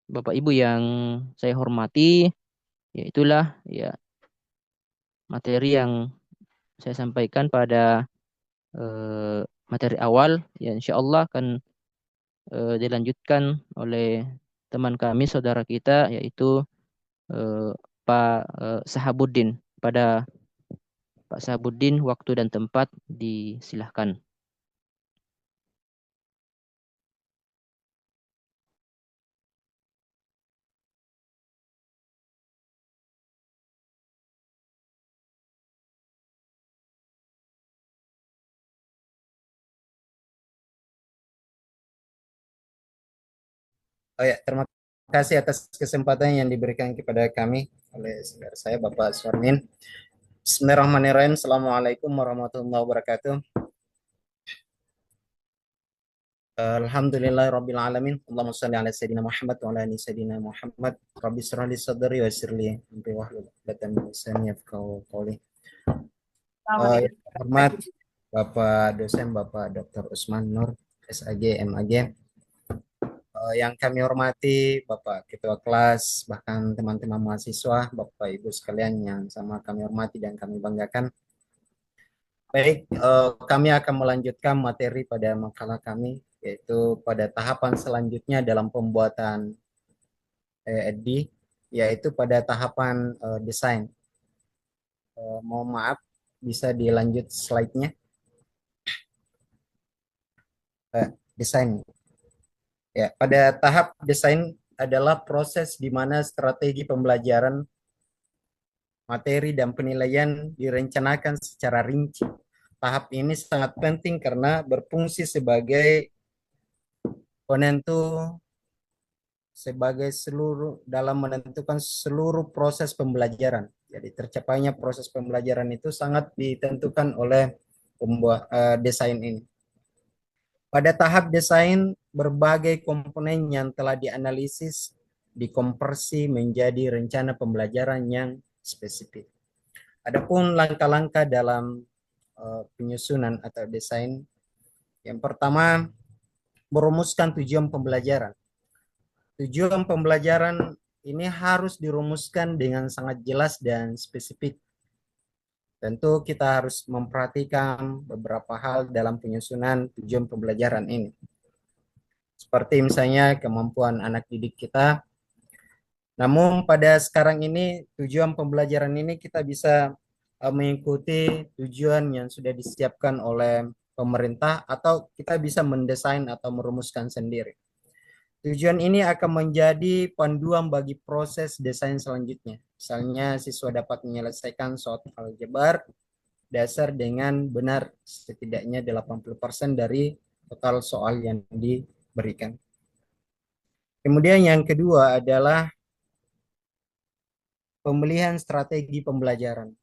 Bapak Ibu yang saya hormati, ya itulah ya materi yang saya sampaikan pada materi awal. Ya insya Allah akan dilanjutkan oleh teman kami, saudara kita, yaitu eh, Pak Sahabuddin. Pada Pak Sahabuddin, waktu dan tempat disilahkan. Oh ya, terima kasih atas kesempatan yang diberikan kepada kami oleh saudara saya Bapak Suarmin. Bismillahirrahmanirrahim. Assalamualaikum warahmatullahi wabarakatuh. Alhamdulillahirabbil alamin. Allahumma shalli ala sayyidina Muhammad wa ala ali sayyidina Muhammad. Rabbi shrah li sadri wa yassir li amri wahlul 'uqdatam min lisani yafqahu qawli. Yang terhormat Bapak dosen Bapak Dr. Usman Nur, SAG, MAG. Yang kami hormati Bapak Ketua Kelas, bahkan teman-teman mahasiswa, Bapak Ibu sekalian yang sama kami hormati dan kami banggakan. Baik, kami akan melanjutkan materi pada makalah kami, yaitu pada tahapan selanjutnya dalam pembuatan ED, yaitu pada tahapan desain. Mohon maaf, bisa dilanjut slide-nya. Desain. Ya, pada tahap desain adalah proses di mana strategi pembelajaran, materi, dan penilaian direncanakan secara rinci. Tahap ini sangat penting karena berfungsi sebagai penentu dalam menentukan seluruh proses pembelajaran. Jadi tercapainya proses pembelajaran itu sangat ditentukan oleh desain ini. Pada tahap desain, berbagai komponen yang telah dianalisis dikonversi menjadi rencana pembelajaran yang spesifik. Adapun langkah-langkah dalam penyusunan atau desain, yang pertama, merumuskan tujuan pembelajaran. Tujuan pembelajaran ini harus dirumuskan dengan sangat jelas dan spesifik. Tentu kita harus memperhatikan beberapa hal dalam penyusunan tujuan pembelajaran ini. Seperti misalnya kemampuan anak didik kita. Namun pada sekarang ini tujuan pembelajaran ini kita bisa mengikuti tujuan yang sudah disiapkan oleh pemerintah atau kita bisa mendesain atau merumuskan sendiri. Tujuan ini akan menjadi panduan bagi proses desain selanjutnya. Misalnya siswa dapat menyelesaikan soal aljabar dasar dengan benar setidaknya 80% dari total soal yang diberikan. Kemudian yang kedua adalah pemilihan strategi pembelajaran.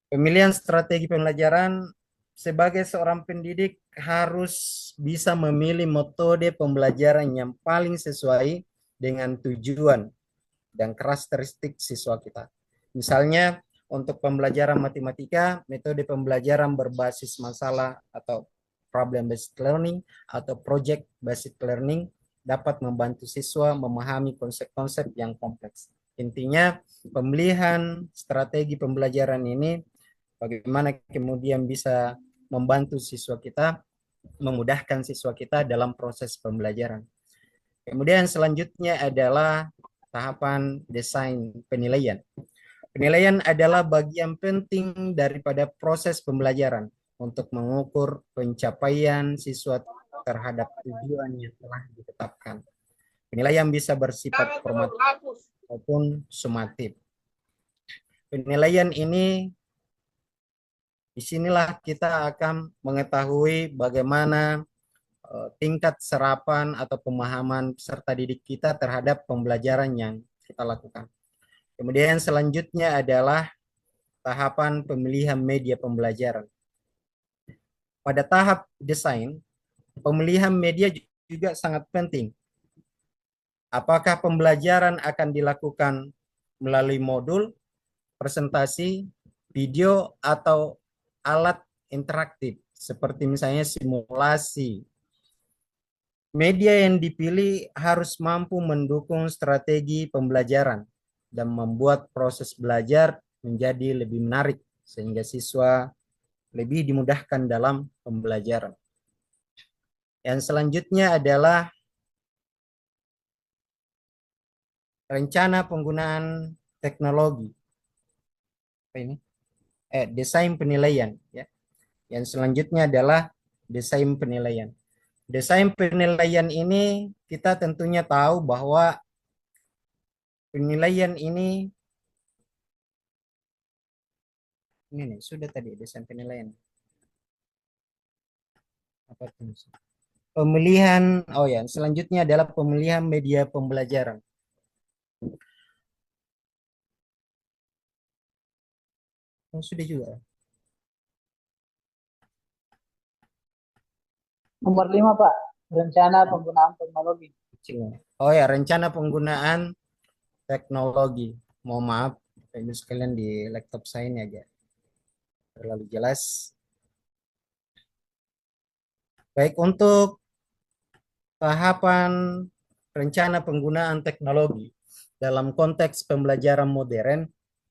Pemilihan strategi pembelajaran, sebagai seorang pendidik harus bisa memilih metode pembelajaran yang paling sesuai dengan tujuan dan karakteristik siswa kita. Misalnya untuk pembelajaran matematika, metode pembelajaran berbasis masalah atau problem based learning atau project based learning dapat membantu siswa memahami konsep-konsep yang kompleks. Intinya, pemilihan strategi pembelajaran ini bagaimana kemudian bisa membantu siswa kita, memudahkan siswa kita dalam proses pembelajaran. Kemudian selanjutnya adalah tahapan desain penilaian. Penilaian adalah bagian penting daripada proses pembelajaran untuk mengukur pencapaian siswa terhadap tujuan yang telah ditetapkan. Penilaian bisa bersifat formatif maupun sumatif. Penilaian ini disinilah kita akan mengetahui bagaimana tingkat serapan atau pemahaman peserta didik kita terhadap pembelajaran yang kita lakukan. Kemudian selanjutnya adalah tahapan pemilihan media pembelajaran. Pada tahap desain, pemilihan media juga sangat penting. Apakah pembelajaran akan dilakukan melalui modul, presentasi, video, atau alat interaktif, seperti misalnya simulasi, Media yang dipilih harus mampu mendukung strategi pembelajaran dan membuat proses belajar menjadi lebih menarik sehingga siswa lebih dimudahkan dalam pembelajaran. Yang selanjutnya adalah rencana penggunaan teknologi. Apa ini? Desain penilaian. Ya. Yang selanjutnya adalah desain penilaian. Desain penilaian ini kita tentunya tahu bahwa penilaian ini nih sudah tadi desain penilaian. Apa itu? Pemilihan, oh ya, selanjutnya adalah pemilihan media pembelajaran. Oh, sudah juga. Nomor 5, Pak. Rencana penggunaan teknologi. Oh ya, rencana penggunaan teknologi. Mohon maaf, ini sekalian di laptop saya ini aja terlalu jelas. Baik, untuk tahapan rencana penggunaan teknologi dalam konteks pembelajaran modern,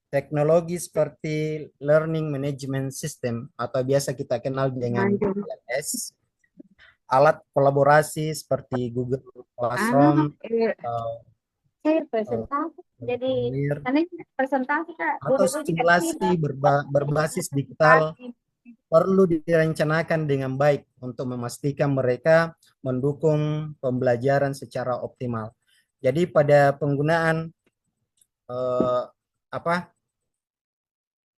teknologi seperti Learning Management System atau biasa kita kenal dengan LMS, alat kolaborasi seperti Google Classroom, presentasi. Jadi Lir, karena presentasi Kak, atau simulasi berbasis digital perlu direncanakan dengan baik untuk memastikan mereka mendukung pembelajaran secara optimal. Jadi pada penggunaan apa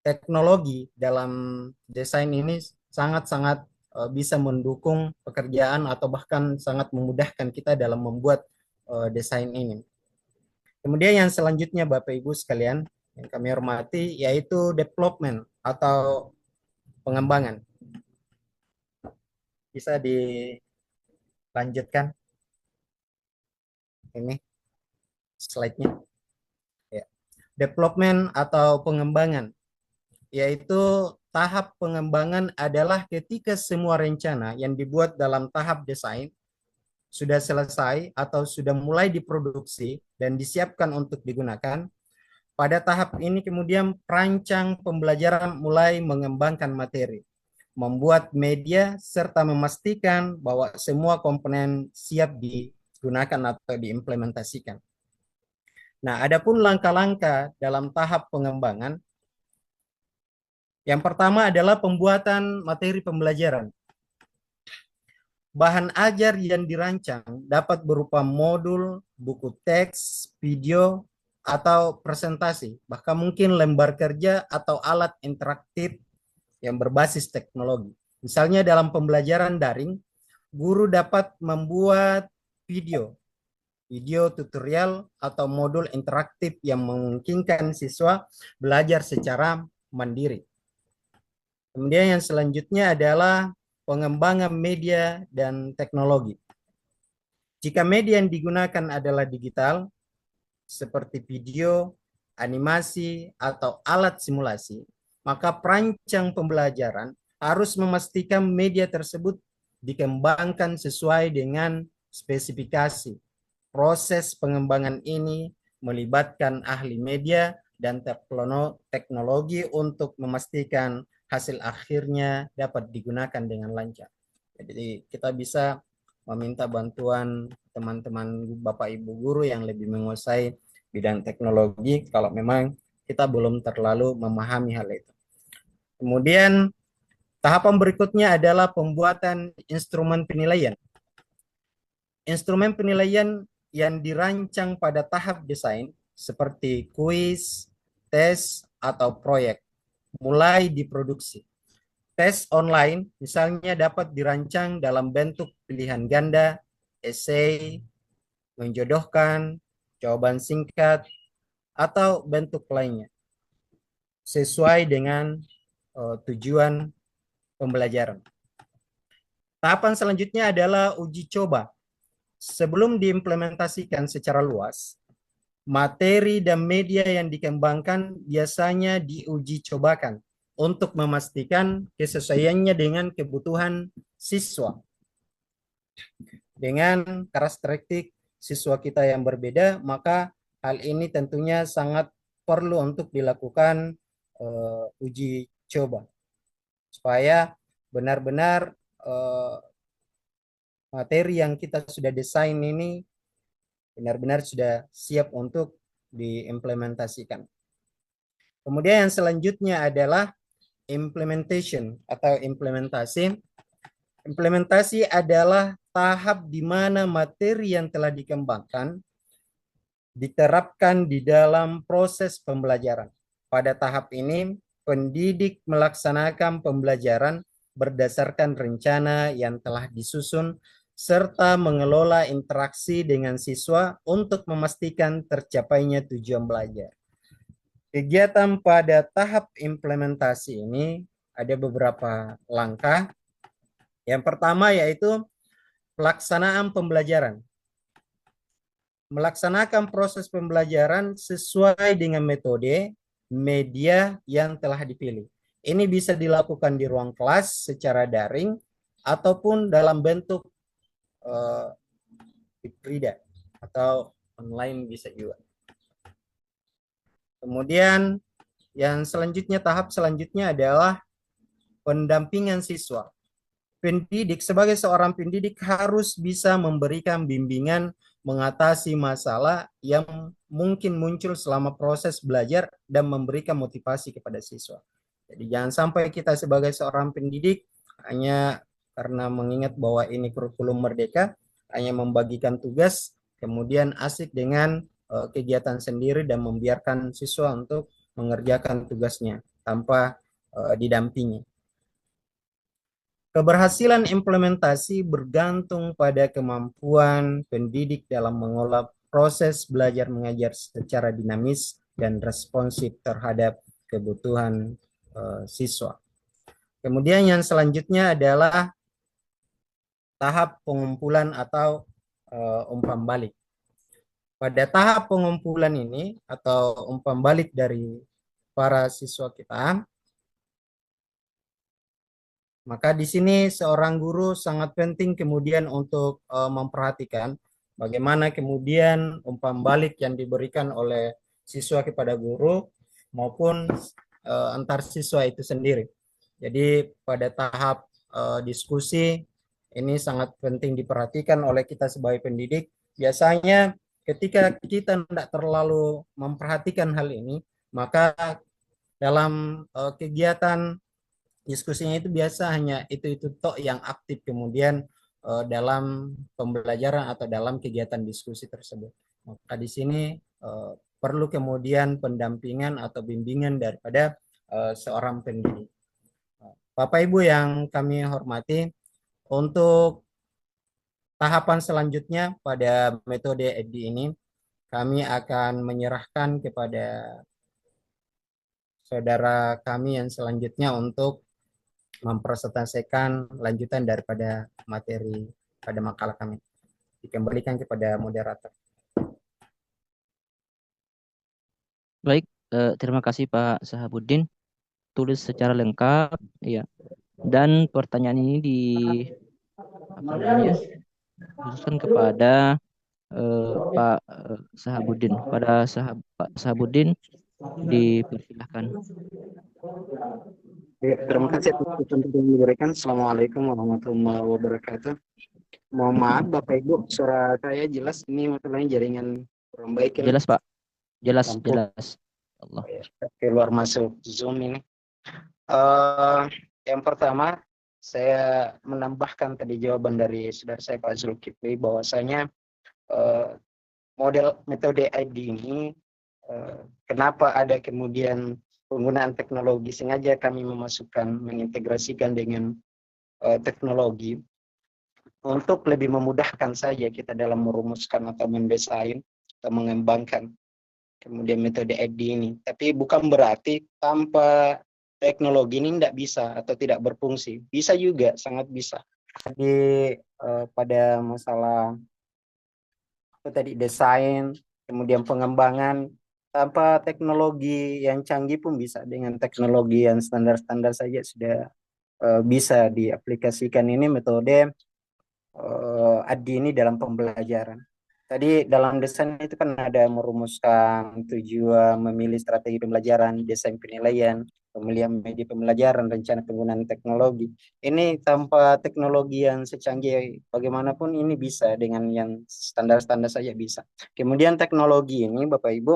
teknologi dalam desain ini sangat-sangat bisa mendukung pekerjaan atau bahkan sangat memudahkan kita dalam membuat desain ini. Kemudian yang selanjutnya Bapak Ibu sekalian yang kami hormati yaitu development atau pengembangan. Bisa dilanjutkan ini slide-nya. Ya. Development atau pengembangan yaitu tahap pengembangan adalah ketika semua rencana yang dibuat dalam tahap desain sudah selesai atau sudah mulai diproduksi dan disiapkan untuk digunakan. Pada tahap ini kemudian perancang pembelajaran mulai mengembangkan materi, membuat media, serta memastikan bahwa semua komponen siap digunakan atau diimplementasikan. Nah, adapun langkah-langkah dalam tahap pengembangan, yang pertama adalah pembuatan materi pembelajaran. Bahan ajar yang dirancang dapat berupa modul, buku teks, video, atau presentasi, bahkan mungkin lembar kerja atau alat interaktif yang berbasis teknologi. Misalnya dalam pembelajaran daring, guru dapat membuat video tutorial atau modul interaktif yang memungkinkan siswa belajar secara mandiri. Kemudian yang selanjutnya adalah pengembangan media dan teknologi. Jika media yang digunakan adalah digital, seperti video, animasi, atau alat simulasi, maka perancang pembelajaran harus memastikan media tersebut dikembangkan sesuai dengan spesifikasi. Proses pengembangan ini melibatkan ahli media dan teknologi untuk memastikan hasil akhirnya dapat digunakan dengan lancar. Jadi kita bisa meminta bantuan teman-teman Bapak Ibu guru yang lebih menguasai bidang teknologi kalau memang kita belum terlalu memahami hal itu. Kemudian tahapan berikutnya adalah pembuatan instrumen penilaian. Instrumen penilaian yang dirancang pada tahap desain seperti kuis, tes, atau proyek mulai diproduksi. Tes online misalnya dapat dirancang dalam bentuk pilihan ganda, esai, menjodohkan, jawaban singkat, atau bentuk lainnya sesuai dengan tujuan pembelajaran. Tahapan selanjutnya adalah uji coba. Sebelum diimplementasikan secara luas, materi dan media yang dikembangkan biasanya diuji cobakan untuk memastikan kesesuaiannya dengan kebutuhan siswa. dengan karakteristik siswa kita yang berbeda, maka hal ini tentunya sangat perlu untuk dilakukan uji coba supaya benar-benar materi yang kita sudah desain ini benar-benar sudah siap untuk diimplementasikan. Kemudian yang selanjutnya adalah implementation atau implementasi. Implementasi adalah tahap di mana materi yang telah dikembangkan diterapkan di dalam proses pembelajaran. Pada tahap ini, pendidik melaksanakan pembelajaran berdasarkan rencana yang telah disusun serta mengelola interaksi dengan siswa untuk memastikan tercapainya tujuan belajar. Kegiatan pada tahap implementasi ini ada beberapa langkah. Yang pertama yaitu pelaksanaan pembelajaran. Melaksanakan proses pembelajaran sesuai dengan metode, media yang telah dipilih. Ini bisa dilakukan di ruang kelas secara daring ataupun dalam bentuk hibrida atau online bisa juga. Kemudian yang selanjutnya, tahap selanjutnya adalah pendampingan siswa. Pendidik sebagai seorang pendidik harus bisa memberikan bimbingan mengatasi masalah yang mungkin muncul selama proses belajar dan memberikan motivasi kepada siswa. Jadi jangan sampai kita sebagai seorang pendidik hanya karena mengingat bahwa ini kurikulum merdeka, hanya membagikan tugas, kemudian asik dengan kegiatan sendiri dan membiarkan siswa untuk mengerjakan tugasnya tanpa didampingi. Keberhasilan implementasi bergantung pada kemampuan pendidik dalam mengolah proses belajar mengajar secara dinamis dan responsif terhadap kebutuhan siswa. Kemudian yang selanjutnya adalah tahap pengumpulan atau umpan balik. Pada tahap pengumpulan ini atau umpan balik dari para siswa kita, maka di sini seorang guru sangat penting kemudian untuk memperhatikan bagaimana kemudian umpan balik yang diberikan oleh siswa kepada guru maupun antar siswa itu sendiri. Jadi pada tahap diskusi ini sangat penting diperhatikan oleh kita sebagai pendidik. Biasanya ketika kita tidak terlalu memperhatikan hal ini, maka dalam kegiatan diskusinya itu biasa hanya itu tok yang aktif kemudian dalam pembelajaran atau dalam kegiatan diskusi tersebut. Maka di sini perlu kemudian pendampingan atau bimbingan daripada seorang pendidik. Bapak Ibu yang kami hormati, untuk tahapan selanjutnya pada metode EDDI ini kami akan menyerahkan kepada saudara kami yang selanjutnya untuk mempresentasikan lanjutan daripada materi pada makalah kami. Dikembalikan kepada moderator. Baik, terima kasih Pak Sahabuddin. Tulis secara lengkap, ya. Dan pertanyaan ini khususkan kepada Pak Sahabuddin. Pada Pak Sahabuddin dipersilahkan. Terima kasih atas kesempatan yang diberikan. Assalamualaikum warahmatullahi wabarakatuh. Mohon maaf Bapak Ibu, suara saya jelas, ini masalahnya jaringan kurang baik. Jelas Pak, jelas. Allah. Keluar masuk Zoom ini. Yang pertama, saya menambahkan tadi jawaban dari saudara saya Pak Zulkifli bahwasanya model metode ID ini kenapa ada kemudian penggunaan teknologi, sengaja kami mengintegrasikan dengan teknologi untuk lebih memudahkan saja kita dalam merumuskan atau mendesain atau mengembangkan kemudian metode ID ini. Tapi bukan berarti tanpa teknologi ini tidak bisa atau tidak berfungsi. Bisa juga, sangat bisa. Jadi pada masalah tadi desain, kemudian pengembangan, tanpa teknologi yang canggih pun bisa, dengan teknologi yang standar-standar saja sudah bisa diaplikasikan ini metode ADDI ini dalam pembelajaran. Tadi dalam desain itu kan ada merumuskan tujuan, memilih strategi pembelajaran, desain penilaian, pemilihan media pembelajaran, rencana penggunaan teknologi. Ini tanpa teknologi yang secanggih bagaimanapun ini bisa, dengan yang standar-standar saja bisa. Kemudian teknologi ini Bapak Ibu,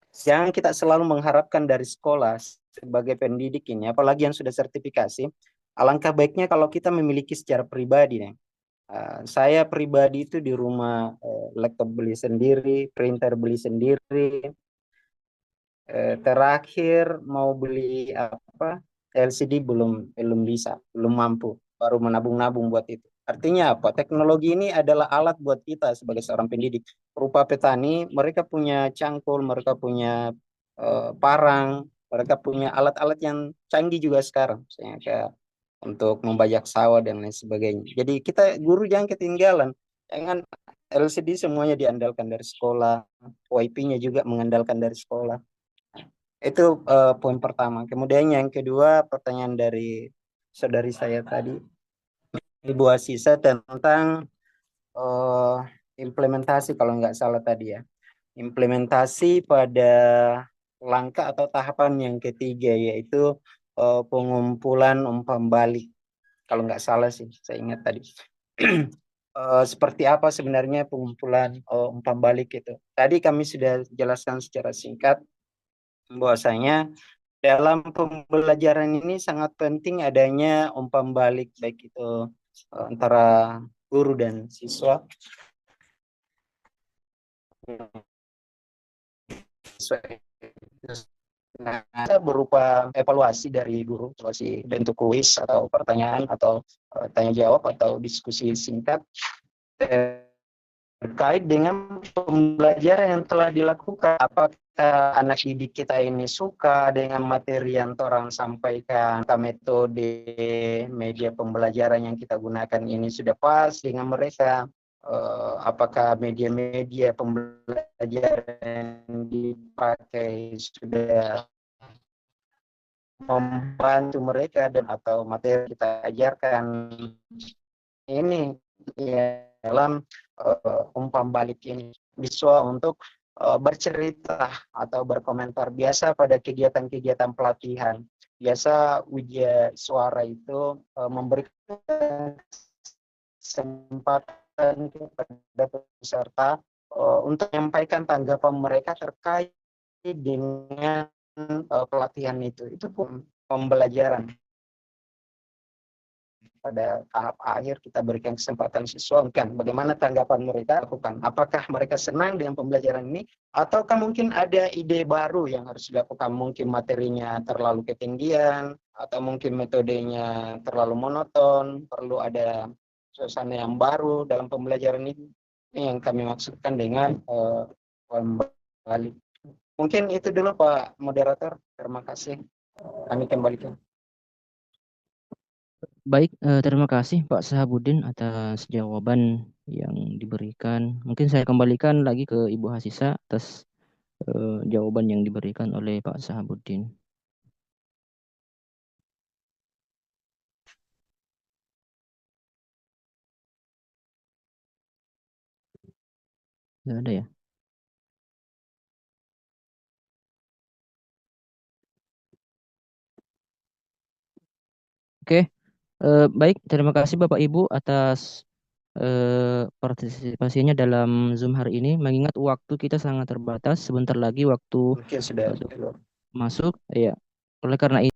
jangan kita selalu mengharapkan dari sekolah sebagai pendidik ini, apalagi yang sudah sertifikasi. Alangkah baiknya kalau kita memiliki secara pribadi nih. Saya pribadi itu di rumah laptop beli sendiri, printer beli sendiri. Terakhir mau beli apa, LCD belum bisa, belum mampu, baru menabung-nabung buat itu. Artinya apa? Teknologi ini adalah alat buat kita sebagai seorang pendidik. Berupa petani, mereka punya cangkul, mereka punya parang, mereka punya alat-alat yang canggih juga sekarang, misalnya kayak untuk membajak sawah dan lain sebagainya. Jadi kita guru jangan ketinggalan, jangan LCD semuanya diandalkan dari sekolah, WiFi-nya juga mengandalkan dari sekolah. Itu poin pertama. Kemudian yang kedua, pertanyaan dari saudari saya tadi, Ibu Asisa, tentang eh, implementasi kalau nggak salah tadi ya. Implementasi pada langkah atau tahapan yang ketiga, yaitu pengumpulan umpan balik. Kalau nggak salah sih, saya ingat tadi. Seperti apa sebenarnya pengumpulan umpan balik itu? Tadi kami sudah jelaskan secara singkat bahwasanya dalam pembelajaran ini sangat penting adanya umpan balik, baik itu antara guru dan siswa. Nah, berupa evaluasi dari guru, evaluasi bentuk kuis atau pertanyaan atau tanya jawab atau diskusi singkat terkait dengan pembelajaran yang telah dilakukan. Apakah anak didik kita ini suka dengan materi yang orang sampaikan, metode media pembelajaran yang kita gunakan ini sudah pas dengan mereka, apakah media-media pembelajaran yang dipakai sudah membantu mereka, dan atau materi kita ajarkan ini ya, dalam umpan balik ini siswa untuk bercerita atau berkomentar. Biasa pada kegiatan-kegiatan pelatihan, biasa uji suara itu memberikan kesempatan kepada peserta untuk menyampaikan tanggapan mereka terkait dengan pelatihan itu. Itu pun pembelajaran. Pada tahap akhir kita berikan kesempatan siswa kan bagaimana tanggapan mereka lakukan, apakah mereka senang dengan pembelajaran ini ataukah mungkin ada ide baru yang harus dilakukan, mungkin materinya terlalu ketinggian atau mungkin metodenya terlalu monoton, perlu ada suasana yang baru dalam pembelajaran ini yang kami maksudkan dengan kembali. Mungkin itu dulu Pak Moderator, terima kasih, kami kembalikan. Baik, terima kasih Pak Sahabudin atas jawaban yang diberikan. Mungkin saya kembalikan lagi ke Ibu Hasisa atas jawaban yang diberikan oleh Pak Sahabudin. Tidak ada ya? Oke, baik. Terima kasih Bapak Ibu atas partisipasinya dalam Zoom hari ini. Mengingat waktu kita sangat terbatas, sebentar lagi waktu Mungkin sudah masuk. Ya, oleh karena